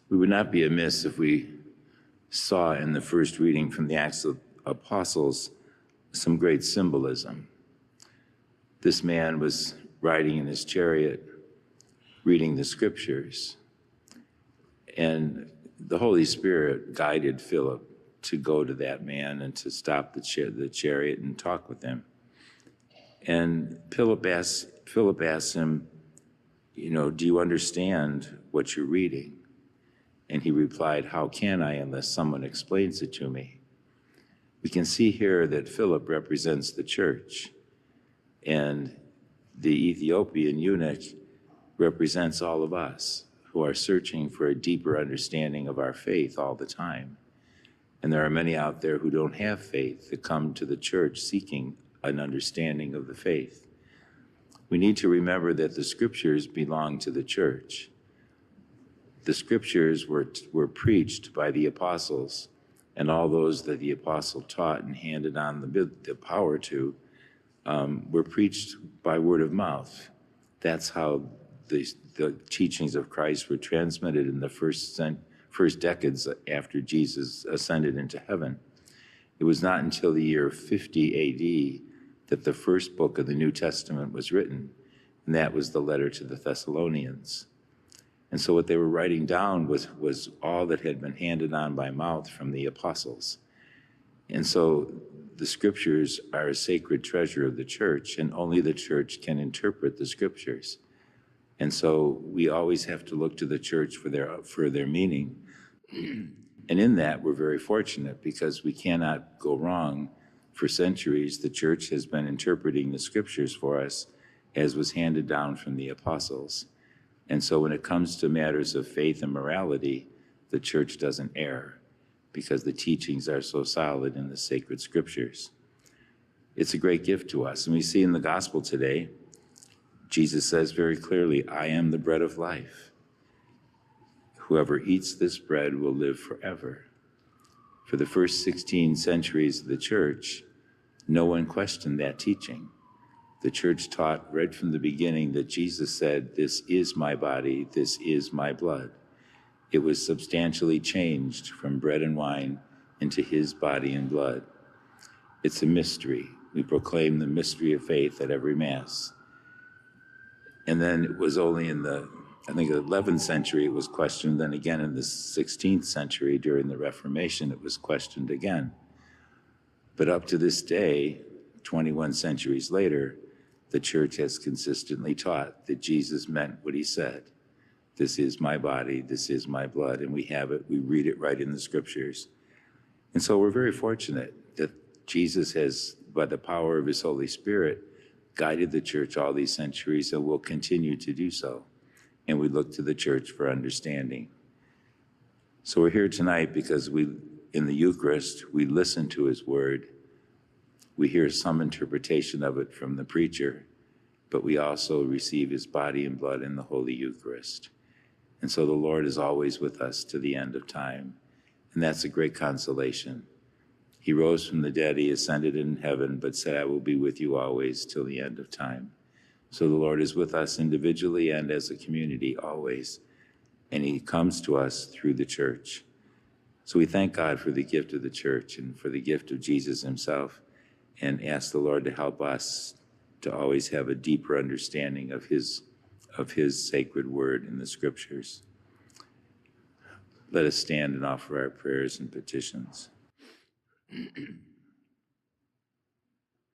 We would not be amiss if we saw in the first reading from the Acts of Apostles some great symbolism. This man was riding in his chariot, reading the scriptures, and the Holy Spirit guided Philip to go to that man and to stop the chariot and talk with him. And Philip asked him, do you understand what you're reading? And he replied, how can I unless someone explains it to me? We can see here that Philip represents the church, and the Ethiopian eunuch represents all of us who are searching for a deeper understanding of our faith all the time. And there are many out there who don't have faith that come to the church seeking an understanding of the faith. We need to remember that the scriptures belong to the church. The scriptures were preached by the apostles, and all those that the apostle taught and handed on the power to were preached by word of mouth. That's how the teachings of Christ were transmitted in the first decades after Jesus ascended into heaven. It was not until the year 50 AD that the first book of the New Testament was written, and that was the letter to the Thessalonians. And so what they were writing down was all that had been handed on by mouth from the apostles. And so the scriptures are a sacred treasure of the church, and only the church can interpret the scriptures. And so we always have to look to the church for their meaning. And in that, we're very fortunate because we cannot go wrong. For centuries, the church has been interpreting the scriptures for us as was handed down from the apostles. And so when it comes to matters of faith and morality, the church doesn't err because the teachings are so solid in the sacred scriptures. It's a great gift to us. And we see in the gospel today, Jesus says very clearly, I am the bread of life. Whoever eats this bread will live forever. For the first 16 centuries of the church, no one questioned that teaching. The church taught right from the beginning that Jesus said, this is my body, this is my blood. It was substantially changed from bread and wine into his body and blood. It's a mystery. We proclaim the mystery of faith at every Mass. And then it was only in the 11th century it was questioned. Then again in the 16th century during the Reformation, it was questioned again. But up to this day, 21 centuries later, the church has consistently taught that Jesus meant what he said. This is my body, this is my blood, and we have it, we read it right in the scriptures. And so we're very fortunate that Jesus has, by the power of his Holy Spirit, guided the church all these centuries and will continue to do so. And we look to the church for understanding. So we're here tonight because in the Eucharist, we listen to his word. We hear some interpretation of it from the preacher, but we also receive his body and blood in the Holy Eucharist. And so the Lord is always with us to the end of time. And that's a great consolation. He rose from the dead, he ascended in heaven, but said, I will be with you always till the end of time. So the Lord is with us individually and as a community always. And he comes to us through the church. So we thank God for the gift of the church and for the gift of Jesus himself, and ask the Lord to help us to always have a deeper understanding of his sacred word in the scriptures. Let us stand and offer our prayers and petitions.